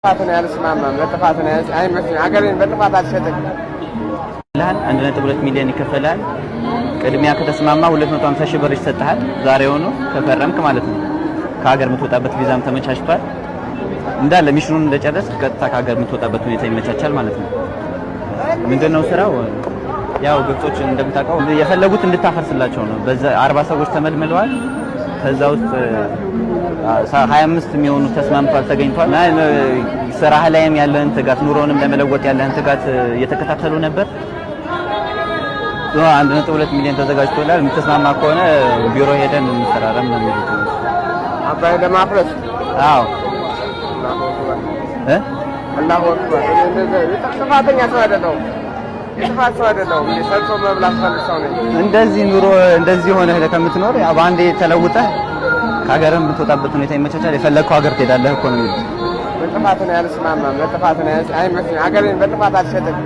ጥፋትን ያልስማማም ለጥፋትን አይመስልም አገሬን በጥፋት አልሸጥም ለአን 1.2 ሚሊዮን ይከፈላል ቅድሚያ ከተስማማ 250 ሺህ ብር ይሰጣል ዛሬው ነው ከፈረምክ ማለት ነው ከሀገር የምትወጣበት ቪዛም ተመቻችቷል እንዳለ ሚሽኑን እንደጨረስክ ቀጥታ ከሀገር የምትወጣበት ሁኔታ ይመቻቻል ማለት ነው ምንድነው ስራው ያው ግብጾች እንደምታውቀው የፈለጉት እንድታፈርስላቸው ነው በዛ 40 ሰዎች ተመልምለዋል ከዛ ውስጥ 25 የሚሆኑ ተስማምቷል ተገኝቷል ስራህ ላይም ያለህን ትጋት ኑሮንም ለመለወጥ ያለህን ትጋት እየተከታተሉ ነበር 1.2 ሚሊዮን ተዘጋጅቶላል የምትስማማ ከሆነ ቢሮ ሄደን እንሰራራም ነው የሚሉት አባይ ለማፍረስ አዎ አላሁ አክበር ጥፋተኛ ሰው አይደለም ጥፋት ሰው አይደለም የሰርቶ መብላት ፈልሰው ነው እንደዚህ ኑሮ እንደዚህ ሆነ ከምትኖር ያው ባንዴ ተለውጠህ ከሀገርም ብትወጣበት ሁኔታ ይመቻቻል የፈለከው ሀገር ትሄዳለህ እኮ ነው የሚሉት በጥፋት ነው ያልስማማም ለጥፋት ነው አይመስልም አገሬን በጥፋት አልሸጥም